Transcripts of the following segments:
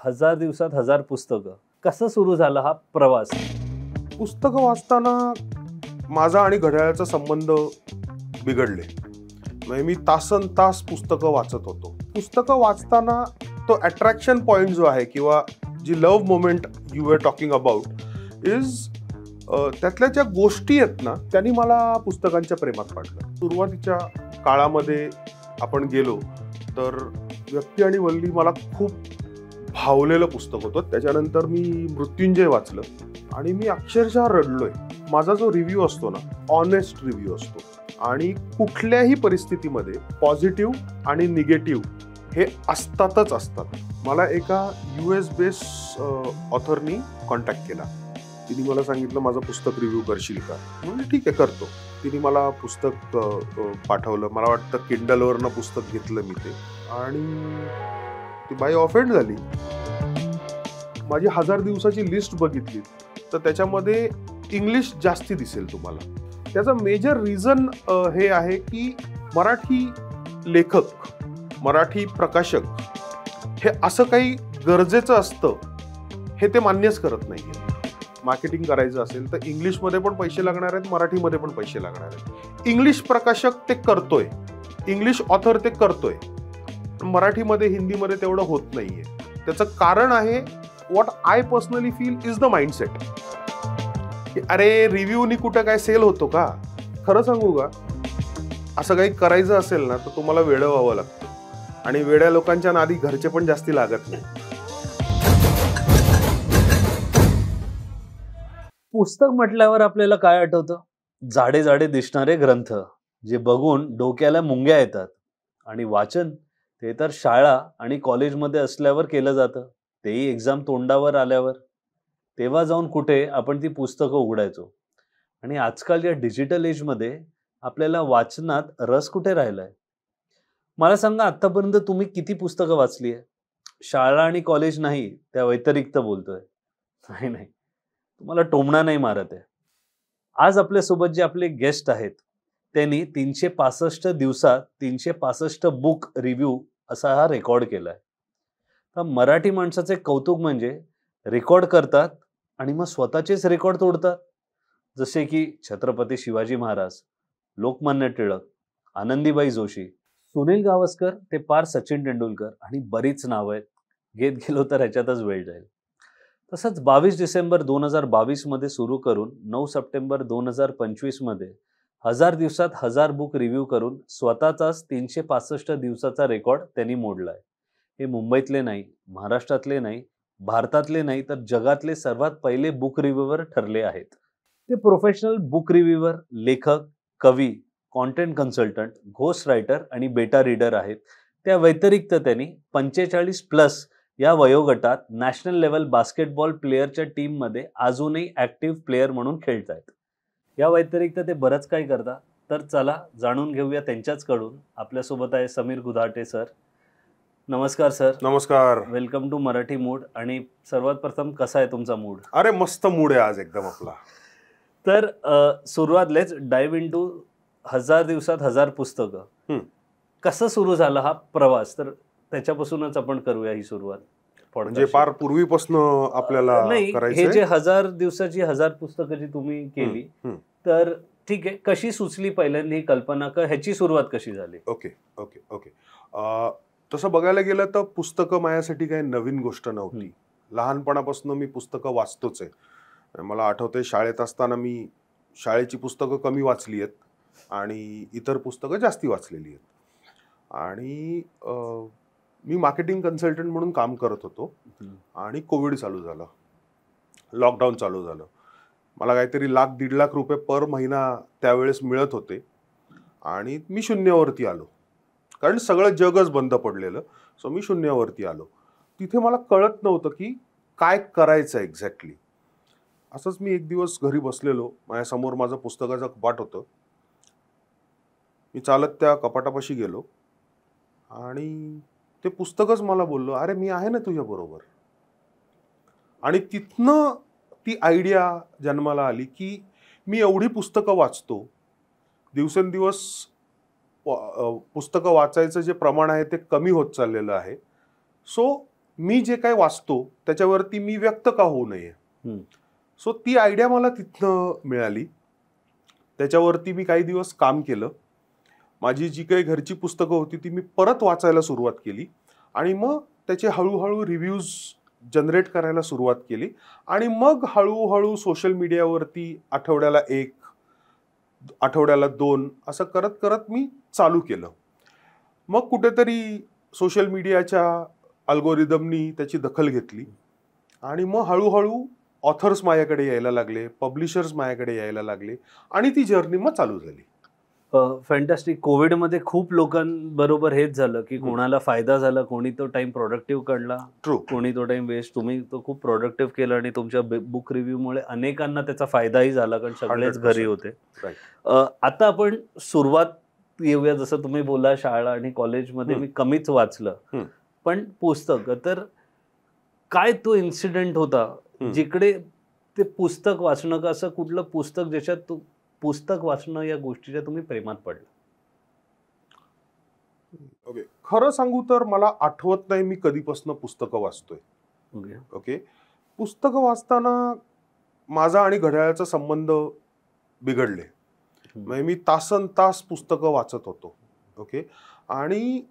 1000 दिवसात 1000 पुस्तकं. कसं सुरू झाला हा प्रवास? पुस्तकं वाचताना माझा आणि घड्याळाचा संबंध बिघडले. म्हणजे मी तासनतास पुस्तकं वाचत होतो. पुस्तकं वाचताना तो अट्रॅक्शन पॉइंट जो आहे किंवा जी love moment you are talking about is त्यातल्या ज्या गोष्टी आहेत ना, त्यांनी मला पुस्तकांच्या प्रेमात पाडलं. सुरुवातीच्या काळामध्ये आपण गेलो तर व्यक्ती आणि वल्ली मला खूप भावलेलं पुस्तक होतं. त्याच्यानंतर मी मृत्युंजय वाचलं आणि मी अक्षरशः रडलोय. माझा जो रिव्ह्यू असतो ना, ऑनेस्ट रिव्ह्यू असतो आणि कुठल्याही परिस्थितीमध्ये पॉझिटिव्ह आणि निगेटिव्ह हे असतातच असतात. मला एका US बेस्ड ऑथरनी कॉन्टॅक्ट केला. तिने मला सांगितलं माझं पुस्तक रिव्ह्यू करशील का? म्हणजे ठीक आहे, करतो. तिने मला पुस्तक पाठवलं. मला वाटतं किंडलवरनं पुस्तक घेतलं मी ते आणि ती बाई ऑफेंड झाली. माझी 1000 दिवसाची लिस्ट बघितली तर त्याच्यामध्ये इंग्लिश जास्ती दिसेल तुम्हाला. त्याचं मेजर रिझन हे आहे की मराठी लेखक, मराठी प्रकाशक हे असं काही गरजेचं असतं हे ते मान्यच करत नाहीये. मार्केटिंग करायचं असेल तर इंग्लिशमध्ये पण पैसे लागणार आहेत, मराठीमध्ये पण पैसे लागणार आहेत. इंग्लिश प्रकाशक ते करतोय, इंग्लिश ऑथर ते करतोय, मराठीमध्ये हिंदीमध्ये तेवढं होत नाहीये. त्याचं कारण आहे what I personally feel is the mindset. अरे रिव्ह्यूनी कुठं काय सेल होतो का? खरं सांगू का, असं काही करायचं असेल ना तर तुम्हाला वेडं व्हावं लागतं आणि वेड्या लोकांच्या नादी घरचे पण जास्ती लागत नाही. पुस्तक म्हटल्यावर आपल्याला काय आठवतं? जाडे जाडे दिसणारे ग्रंथ, जे बघून डोक्याला मुंग्या येतात. आणि वाचन ते तर शाळा आणि कॉलेजमध्ये असल्यावर केलं जातं, तेही एक्झाम तोंडावर आल्यावर. तेव्हा जाऊन कुठे आपण ती पुस्तकं उघडायचो. आणि आजकाल या डिजिटल एजमध्ये आपल्याला वाचनात रस कुठे राहिलाय? मला सांगा, आतापर्यंत तुम्ही किती पुस्तकं वाचली आहे? शाळा आणि कॉलेज नाही, त्या व्यतिरिक्त बोलतोय. नाही नाही, तुम्हाला टोमणा नाही मारत आहे. आज आपल्यासोबत जे आपले गेस्ट आहेत त्यांनी 365 दिवसात 365 बुक रिव्ह्यू असा हा रेकॉर्ड केलाय. तर मराठी माणसाचे कौतुक म्हणजे रेकॉर्ड करतात आणि मग स्वतःचेच रेकॉर्ड तोडतात. जसे की छत्रपती शिवाजी महाराज, लोकमान्य टिळक, आनंदीबाई जोशी, सुनील गावस्कर ते पार सचिन तेंडुलकर आणि बरीच नावं आहेत. घेत गेलो तर ह्याच्यातच वेळ जाईल. तसंच 22 डिसेंबर 2022 मध्ये सुरू करून 9 सप्टेंबर 2025 मध्ये 1000 दिवसात 1000 बुक रिव्ह्यू करून स्वतःचाच 365 दिवसाचा रेकॉर्ड त्यांनी मोडलाय. हे मुंबईतले नाही, महाराष्ट्रातले नाही, भारतातले नाही, तर जगातले सर्वात पहिले बुक रिव्ह्यूवर ठरले आहेत. ते प्रोफेशनल बुक रिव्ह्यूवर, लेखक, कवी, कॉन्टेंट कन्सल्टंट, घोस्ट रायटर आणि बेटा रीडर आहेत. त्या व्यतिरिक्त त्यांनी 45+ या वयोगटात नॅशनल लेवल बास्केटबॉल प्लेअरच्या टीममध्ये अजूनही ऍक्टिव्ह प्लेअर म्हणून खेळत आहेत. या व्यतिरिक्त ते बरंच काही करतात. तर चला जाणून घेऊया त्यांच्याचकडून. आपल्यासोबत आहे समीर गुधाटे सर. नमस्कार सर. नमस्कार. Welcome to Marathi mood. आणि सर्वात प्रथम कसा आहे तुमचा मूड? अरे मस्त मूड आहे आज एकदम आपला. तर सुरुवात, लेट्स डाईव्ह इनटू 1000 दिवसात 1000 पुस्तकं. कसं सुरू झाला हा प्रवास? तर त्याच्यापासूनच आपण करूया ही सुरुवात. म्हणजे फार पूर्वीपासून आपल्याला नाही, हे जे 1000 दिवसाची 1000 पुस्तकं जी तुम्ही केली, तर ठीक आहे, कशी सुचली पहिल्यांदा ही कल्पना, का ह्याची सुरुवात कशी झाली? ओके ओके ओके तसं बघायला गेलं तर पुस्तकं माझ्यासाठी काही नवीन गोष्ट नव्हती. लहानपणापासून मी पुस्तकं वाचतोच आहे. मला आठवतंय शाळेत असताना मी शाळेची पुस्तकं कमी वाचली आहेत आणि इतर पुस्तकं जास्ती वाचलेली आहेत. आणि मी मार्केटिंग कन्सल्टंट म्हणून काम करत होतो आणि कोविड चालू झालं, लॉकडाऊन चालू झालं. मला काहीतरी ₹1,00,000-1,50,000 पर महिना त्यावेळेस मिळत होते आणि मी शून्यावरती आलो, कारण सगळं जगच बंद पडलेलं. सो मी शून्यावरती आलो. तिथे मला कळत नव्हतं की काय करायचं एक्झॅक्टली. असंच मी एक दिवस घरी बसलेलो, माझ्यासमोर माझं पुस्तकाचं कपाट होतं. मी चालत त्या कपाटापाशी गेलो आणि ते पुस्तकच मला बोललो, अरे मी आहे ना तुझ्या बरोबर. आणि तिथनं ती आयडिया जन्माला आली की मी एवढी पुस्तकं वाचतो, दिवसेंदिवस पुस्तकं वाचायचं जे प्रमाण आहे ते कमी होत चाललेलं आहे. सो मी जे काही वाचतो त्याच्यावरती मी व्यक्त का होऊ नये. सो ती आयडिया मला तिथनं मिळाली. त्याच्यावरती मी काही दिवस काम केलं. माझी जी काही घरची पुस्तकं होती ती मी परत वाचायला सुरुवात केली आणि मग त्याचे हळूहळू रिव्ह्यूज जनरेट करायला सुरुवात केली आणि मग हळूहळू सोशल मीडियावरती आठवड्याला 1, आठवड्याला 2 असं करत करत मी चालू केलं. मग कुठेतरी सोशल मीडियाच्या अल्गोरिदमनी त्याची दखल घेतली आणि मग हळूहळू ऑथर्स माझ्याकडे यायला लागले, पब्लिशर्स माझ्याकडे यायला लागले आणि ती जर्नी मग चालू झाली. फॅन्टॅस्टिक. कोविडमध्ये खूप लोकांबरोबर हेच झालं की कोणाला फायदा झाला, कोणी तो टाइम प्रोडक्टिव्ह काढला, कोणी तो टाइम वेस्ट. तुम्ही तो खूप प्रोडक्टिव्ह केला आणि तुमच्या बुक रिव्ह्यूमुळे अनेकांना त्याचा फायदाही झाला कारण सगळेच घरी होते. आता आपण सुरुवात येऊया. जसं तुम्ही बोला शाळा आणि कॉलेजमध्ये मी कमीच वाचलं, पण पुस्तक तर काय तो इन्सिडेंट होता जिकडे ते पुस्तक वाचणं का असं कुठलं पुस्तक ज्याच्यात पुस्तक वाचणं या गोष्टीच्या तुम्ही प्रेमात पडलं? ओके, खरं सांगू तर मला आठवत नाही मी कधीपासून पुस्तकं वाचतोय. ओके, पुस्तकं वाचताना माझा आणि घड्याळाचा संबंध बिघडले. म्हणजे मी तासन तास पुस्तकं वाचत होतो. ओके, आणि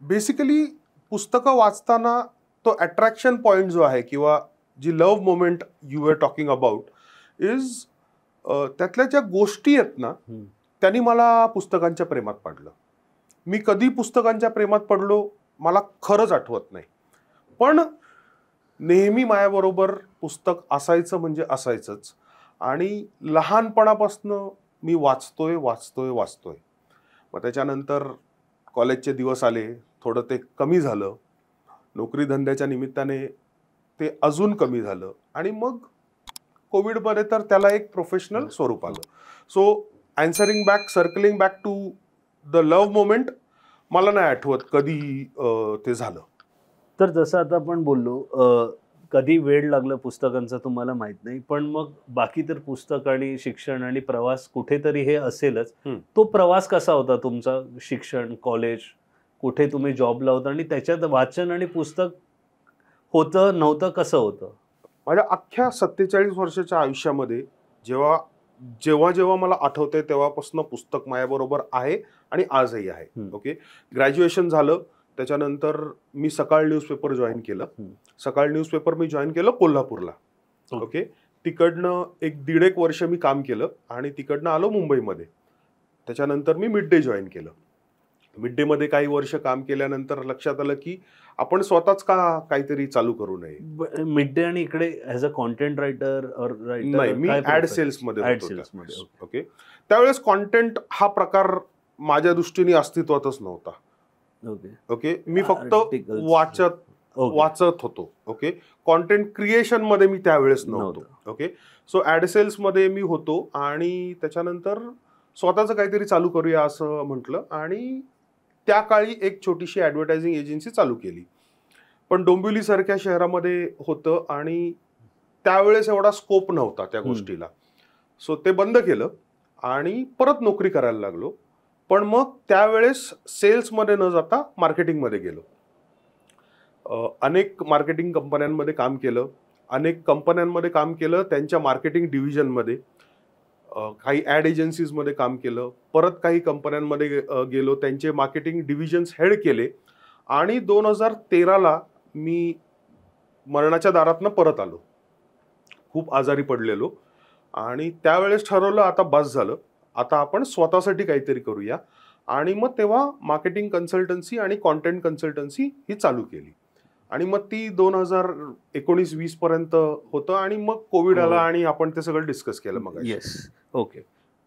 बेसिकली पुस्तकं वाचताना तो अट्रॅक्शन पॉइंट जो आहे किंवा जी love moment you are talking about is त्यातल्या ज्या गोष्टी आहेत ना त्यांनी मला पुस्तकांच्या प्रेमात पाडलं. मी कधी पुस्तकांच्या प्रेमात पडलो मला खरंच आठवत नाही, पण नेहमी माझ्याबरोबर पुस्तक असायचं म्हणजे असायचंच आणि लहानपणापासून मी वाचतोय. मग त्याच्यानंतर कॉलेजचे दिवस आले, थोडं ते कमी झालं, नोकरी धंद्याच्या निमित्ताने ते अजून कमी झालं आणि मग कोविडमध्ये तर त्याला एक प्रोफेशनल स्वरूप आलं. So answering back, circling back to the love moment, मला नाही आठवत कधी ते झालं. तर जसं आता आपण बोललो कधी वेळ लागलं पुस्तकांचा तुम्हाला माहित नाही, पण मग बाकी तर पुस्तक आणि शिक्षण आणि प्रवास कुठेतरी हे असेलच. तो प्रवास कसा होता तुमचा? शिक्षण, कॉलेज, कुठे तुम्ही जॉबला होता आणि त्याच्यात वाचन आणि पुस्तक होतं नव्हतं, कसं होतं? माझ्या अख्ख्या 47 वर्षाच्या आयुष्यामध्ये जेव्हा जेव्हा जेव्हा मला आठवतंय तेव्हापासून पुस्तक माझ्याबरोबर आहे आणि आजही आहे. ओके, ग्रॅज्युएशन झालं त्याच्यानंतर मी सकाळ न्यूजपेपर जॉईन केलं. सकाळ न्यूजपेपर मी जॉईन केलं कोल्हापूरला. ओके, तिकडनं 1-1.5 वर्ष मी काम केलं आणि तिकडनं आलो मुंबईमध्ये. त्याच्यानंतर मी मिड डे जॉईन केलं. मिड डे मध्ये काही वर्ष काम केल्यानंतर लक्षात आलं की आपण स्वतःच का काहीतरी चालू करू नये. मिड डे आणि इकडे ॲज अ कॉन्टेंट रायटर नाही, मी ऍड सेल्स मध्ये होतो. ओके, त्यावेळेस कॉन्टेंट हा प्रकार माझ्या दृष्टीने अस्तित्वातच नव्हता. ओके, मी फक्त वाचत होतो. ओके, कॉन्टेंट क्रिएशन मध्ये मी त्यावेळेस नव्हतो. ओके, सो ऍड सेल्स मध्ये मी होतो आणि त्याच्यानंतर स्वतःच काहीतरी चालू करूया असं म्हटलं आणि त्या काळी एक छोटीशी ॲडव्हर्टायझिंग एजन्सी चालू केली. पण डोंबिवली सारख्या शहरामध्ये होतं आणि त्यावेळेस एवढा स्कोप नव्हता त्या गोष्टीला. सो ते बंद केलं आणि परत नोकरी करायला लागलो. पण मग त्यावेळेस सेल्समध्ये न जाता मार्केटिंगमध्ये गेलो. अनेक मार्केटिंग कंपन्यांमध्ये काम केलं. अनेक कंपन्यांमध्ये काम केलं त्यांच्या मार्केटिंग डिव्हिजनमध्ये. काही ॲड एजन्सीजमध्ये काम केलं. परत काही कंपन्यांमध्ये गेलो, त्यांचे मार्केटिंग डिव्हिजन्स हेड केले आणि 2013ला मी मरणाच्या दारातनं परत आलो. खूप आजारी पडलेलो आणि त्यावेळेस ठरवलं आता बस झालं, आता आपण स्वतःसाठी काहीतरी करूया आणि मग तेव्हा मार्केटिंग कन्सल्टन्सी आणि कॉन्टेंट कन्सल्टन्सी ही चालू केली आणि मग ती 2019-20 पर्यंत होतं आणि मग कोविड आला आणि आपण ते सगळं डिस्कस केलं. मग येस, ओके.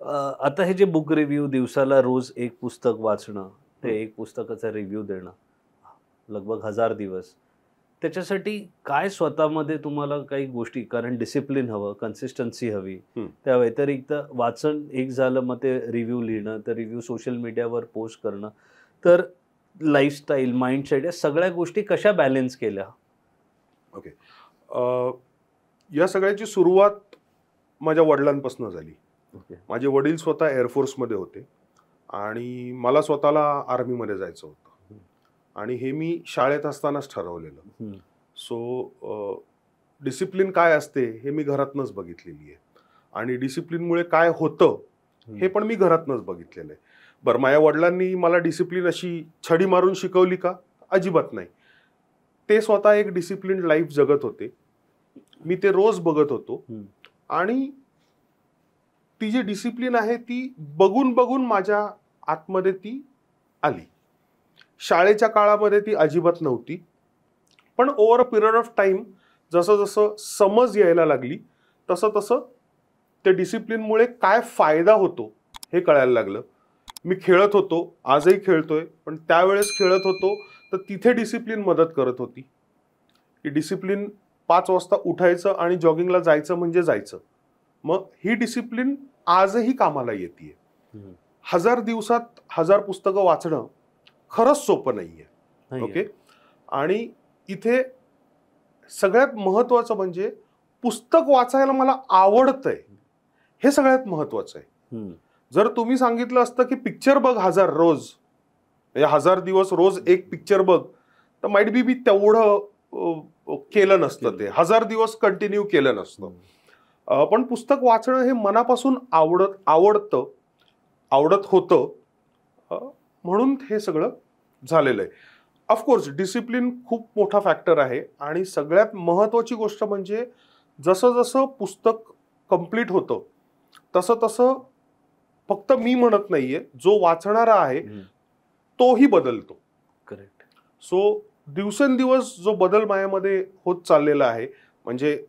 आता हे जे बुक रिव्ह्यू, दिवसाला रोज एक पुस्तक वाचणं, ते एक पुस्तकाचा रिव्ह्यू देणं, लगभग 1000 दिवस, त्याच्यासाठी काय स्वतःमध्ये तुम्हाला काही गोष्टी, कारण डिसिप्लिन हवं, कन्सिस्टन्सी हवी, त्या व्यतिरिक्त वाचन एक झालं, मग ते रिव्ह्यू लिहिणं, तर रिव्ह्यू सोशल मीडियावर पोस्ट करणं, तर लाईफस्टाईल, माइंडसेट, या सगळ्या गोष्टी कशा बॅलन्स केल्या? ओके, या सगळ्याची सुरुवात माझ्या वडिलांपासून झाली. माझे वडील स्वतः एअरफोर्समध्ये होते आणि मला स्वतःला आर्मीमध्ये जायचं होतं. आणि हे मी शाळेत असतानाच ठरवलेलं. हम्म. सो डिसिप्लिन काय असते हे मी घरातनंच बघितलेली आहे आणि डिसिप्लिनमुळे काय होतं हे पण मी घरातनंच बघितलेलं आहे. बरं, माझ्या वडिलांनी मला डिसिप्लिन अशी छडी मारून शिकवली का? अजिबात नाही. ते स्वतः एक डिसिप्लिन लाईफ जगत होते. मी ते रोज बघत होतो आणि ती जी डिसिप्लिन आहे ती बघून बघून माझ्या आतमध्ये ती आली. शाळेच्या काळामध्ये ती अजिबात नव्हती, पण over a period of time जसं जसं समज यायला लागली तसं तसं त्या डिसिप्लिनमुळे काय फायदा होतो हे कळायला लागलं. मी खेळत होतो, आजही खेळतोय, पण त्यावेळेस खेळत होतो तर तिथे डिसिप्लिन मदत करत होती. की डिसिप्लिन 5 वाजता उठायचं आणि जॉगिंगला जायचं म्हणजे जायचं. मग ही डिसिप्लिन आजही कामाला येते. 1000 दिवसात 1000 पुस्तकं वाचणं खरंच सोपं नाहीये. ओके. आणि इथे सगळ्यात महत्वाचं म्हणजे पुस्तक वाचायला मला आवडतंय हे सगळ्यात महत्वाचं आहे. जर तुम्ही सांगितलं असतं की पिक्चर बघ 1000 रोज, म्हणजे 1000 दिवस रोज एक पिक्चर बघ, तर माइट बी तेवढं केलं नसतं, ते 1000 दिवस कंटिन्यू केलं नसतं. पण पुस्तक वाचणं हे मनापासून आवडत होतं, म्हणून हे सगळं झालेलं आहे. ऑफकोर्स डिसिप्लिन खूप मोठा फॅक्टर आहे आणि सगळ्यात महत्वाची गोष्ट म्हणजे जसं जसं पुस्तक कंप्लीट होतं तसं तसं फक्त मी म्हणत नाहीये, जो वाचणारा आहे तोही बदलतो. करेक्ट. सो दिवसेंदिवस जो बदल माझ्यामध्ये होत चाललेला आहे, म्हणजे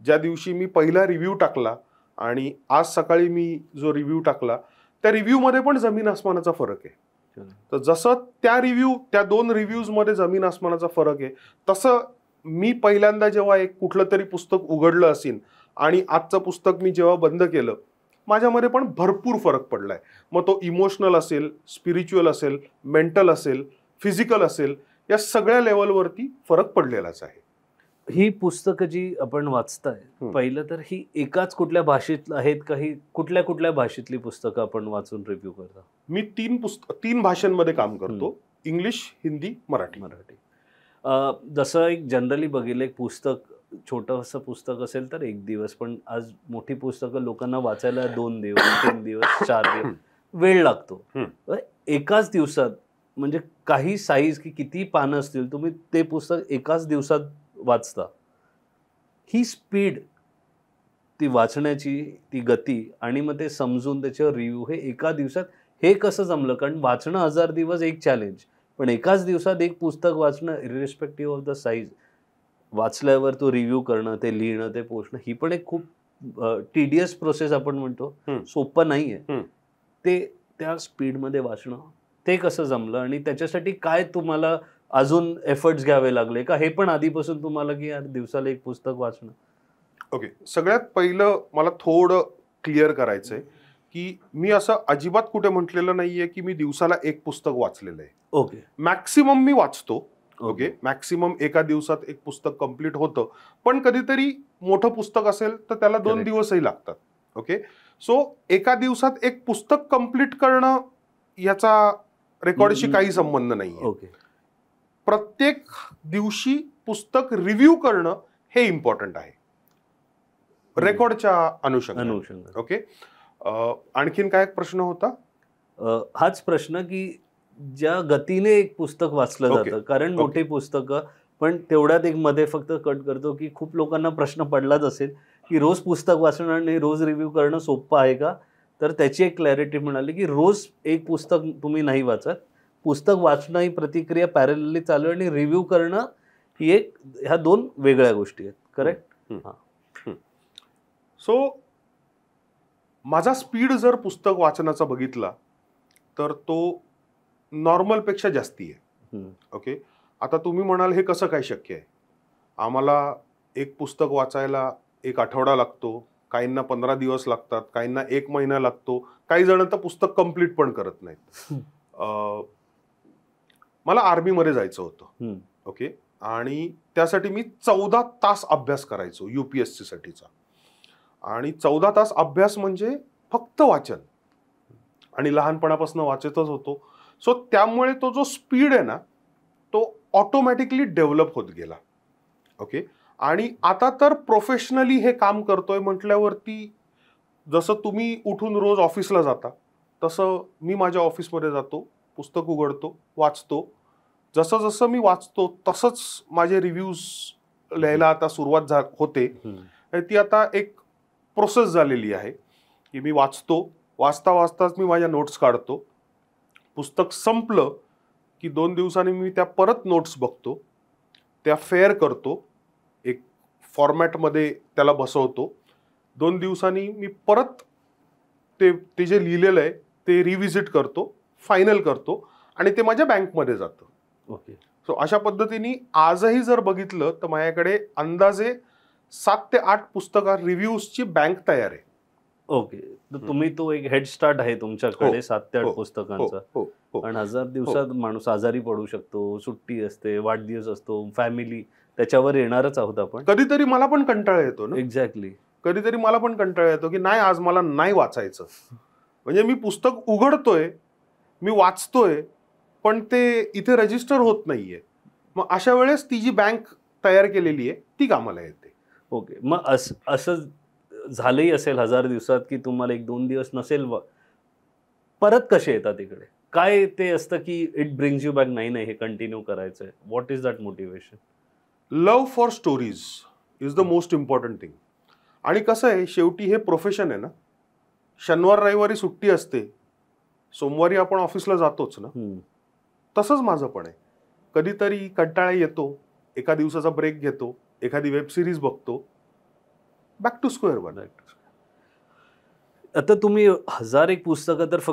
ज्या दिवशी मी पहिला रिव्ह्यू टाकला आणि आज सकाळी मी जो रिव्ह्यू टाकला त्या रिव्ह्यूमध्ये पण जमीन आसमानाचा फरक आहे. तर जसं त्या 2 रिव्ह्यूज मध्ये जमीन आसमानाचा फरक आहे, तसं मी पहिल्यांदा जेव्हा एक कुठलं तरी पुस्तक उघडलं असेल आणि आजचं पुस्तक मी जेव्हा बंद केलं, माझ्यामध्ये पण भरपूर फरक पडलाय. मग तो इमोशनल असेल, स्पिरिच्युअल असेल, मेंटल असेल, फिजिकल असेल, या सगळ्या लेवलवरती फरक पडलेलाच आहे. ही पुस्तकं जी आपण वाचताय, पहिलं तर ही एकाच कुठल्या भाषेत आहेत का? ही कुठल्या कुठल्या भाषेतली पुस्तकं आपण वाचून रिव्ह्यू करता? मी 3 भाषांमध्ये काम करतो, इंग्लिश, हिंदी, मराठी. जसं एक जनरली बघितलं, एक पुस्तक छोटंसं पुस्तक असेल तर 1 दिवस, पण आज मोठी पुस्तकं लोकांना वाचायला 2 दिवस 3 दिवस 4 दिवस वेळ लागतो. एकाच दिवसात म्हणजे काही साईज की किती पानं असतील, तुम्ही ते पुस्तक एकाच दिवसात वाचता. ही स्पीड, ती वाचण्याची ती गती आणि मग ते समजून त्याच्यावर रिव्ह्यू, हे एका दिवसात हे कसं जमलं? कारण वाचणं 1000 दिवस एक चॅलेंज, पण एकाच दिवसात एक पुस्तक वाचणं इरिस्पेक्टिव्ह ऑफ द साईज, वाचल्यावर तो रिव्ह्यू करणं, ते लिहिणं, ते पोचणं, ही पण एक खूप टीडियस प्रोसेस आपण म्हणतो, सोपं नाहीये. ते त्या स्पीडमध्ये वाचणं ते कसं जमलं आणि त्याच्यासाठी काय तुम्हाला अजून एफर्ट्स घ्यावे लागले का? हे पण आधीपासून तुम्हाला की यार दिवसाला एक पुस्तक वाचणं? ओके. सगळ्यात पहिलं मला थोडं क्लिअर करायचंय की मी असं अजिबात कुठे म्हटलेलं नाहीये की मी दिवसाला एक पुस्तक वाचलेलं आहे. ओके. मॅक्सिमम मी वाचतो. ओके. मॅक्सिमम एका दिवसात एक पुस्तक कंप्लीट होतं, पण कधीतरी मोठं पुस्तक असेल तर त्याला 2 दिवसही लागतात. ओके. सो एका दिवसात एक पुस्तक कंप्लीट करणं याचा रेकॉर्डशी काही संबंध नाहीये. ओके. प्रत्येक दिवशी पुस्तक रिव्ह्यू करणं हे इम्पॉर्टंट आहे रेकॉर्डच्या अनुषंगाने. ओके. आणखीन काय प्रश्न होता? हाच प्रश्न की ज्या गतीने एक पुस्तक वाचलं जातं, कारण मोठी पुस्तकं, पण तेवढ्यात एक मध्ये फक्त कट करतो की खूप लोकांना प्रश्न पडलाच असेल की रोज पुस्तक वाचणं आणि रोज रिव्ह्यू करणं सोपं आहे का? तर त्याची एक क्लॅरिटी मिळाली की रोज एक पुस्तक तुम्ही नाही वाचत, पुस्तक वाचणं ही प्रतिक्रिया पॅरलली चालू आहे आणि रिव्ह्यू करणं ही एक, ह्या 2 वेगळ्या गोष्टी आहेत. करेक्ट. सो माझा स्पीड जर पुस्तक वाचनाचा बघितला तर तो नॉर्मल पेक्षा जास्ती आहे. ओके. आता तुम्ही म्हणाल हे कसं काय शक्य आहे? आम्हाला एक पुस्तक वाचायला 1 आठवडा लागतो, काहींना 15 दिवस लागतात, काहींना 1 महिना लागतो, काही जण तर पुस्तक कंप्लीट पण करत नाहीत. मला आर्मीमध्ये जायचं होतं. ओके. आणि त्यासाठी मी 14 तास अभ्यास करायचो UPSC साठीचा. आणि 14 तास अभ्यास म्हणजे फक्त वाचन, आणि लहानपणापासून वाचतच होतो. सो त्यामुळे तो जो स्पीड आहे ना तो ऑटोमॅटिकली डेव्हलप होत गेला. ओके. आणि आता तर प्रोफेशनली हे काम करतोय म्हटल्यावरती जसं तुम्ही उठून रोज ऑफिसला जाता तसं मी माझ्या ऑफिसमध्ये जातो, पुस्तक उघडतो, वाचतो. जसं जसं मी वाचतो तसंच माझे रिव्ह्यूज लिहायला आता सुरुवात होते. ती आता एक प्रोसेस झालेली आहे की मी वाचतो, वाचता वाचताच मी माझ्या नोट्स काढतो. पुस्तक संपलं की 2 दिवसांनी मी त्या परत नोट्स बघतो, त्या फेअर करतो, एक फॉर्मॅटमध्ये त्याला बसवतो. 2 दिवसांनी मी परत ते जे लिहिलेलं आहे ते रिव्हिजिट करतो, फायनल करतो आणि ते माझ्या बँकमध्ये जातं. ओके. सो अशा पद्धतीने आजही जर बघितलं तर माझ्याकडे अंदाजे 7 ते 8 पुस्तकं रिव्ह्यूजची बँक तयार आहे. ओके. तर तुम्ही तो एक हेड स्टार्ट आहे तुमच्याकडे 7 ते 8 पुस्तकांचा. आणि 1000 दिवसात माणूस आजारी पडू शकतो, सुट्टी असते, वाढदिवस असतो, फॅमिली, त्याच्यावर येणारच आहोत आपण. कधीतरी मला पण कंटाळा येतो ना. एक्झॅक्टली. कधीतरी मला पण कंटाळा येतो की नाही आज मला नाही वाचायचं. म्हणजे मी पुस्तक उघडतोय, मी वाचतोय, पण ते इथे रजिस्टर होत नाहीये. मग अशा वेळेस ती जी बँक तयार केलेली आहे ती कामाला येते. ओके. मग असं झालंही असेल 1000 दिवसात की तुम्हाला 1-2 दिवस नसेल, परत कसे येतात इकडे? काय ते असतं की इट ब्रिंग्स यू बॅक, नाही हे कंटिन्यू करायचंय? What is that motivation? Love for stories is the most important thing. आणि कसं आहे, शेवटी हे प्रोफेशन आहे ना. शनिवार रविवारी सुट्टी असते, सोमवारी आपण ऑफिसला जातोच ना. तसंच माझं पण आहे. कधीतरी कंटाळा येतो, एका दिवसाचा ब्रेक घेतो, एखादी वेब सिरीज बघतो, बॅक टू स्क्वेअर वन. आता तुम्ही 1001 पुस्तकं तर फक्त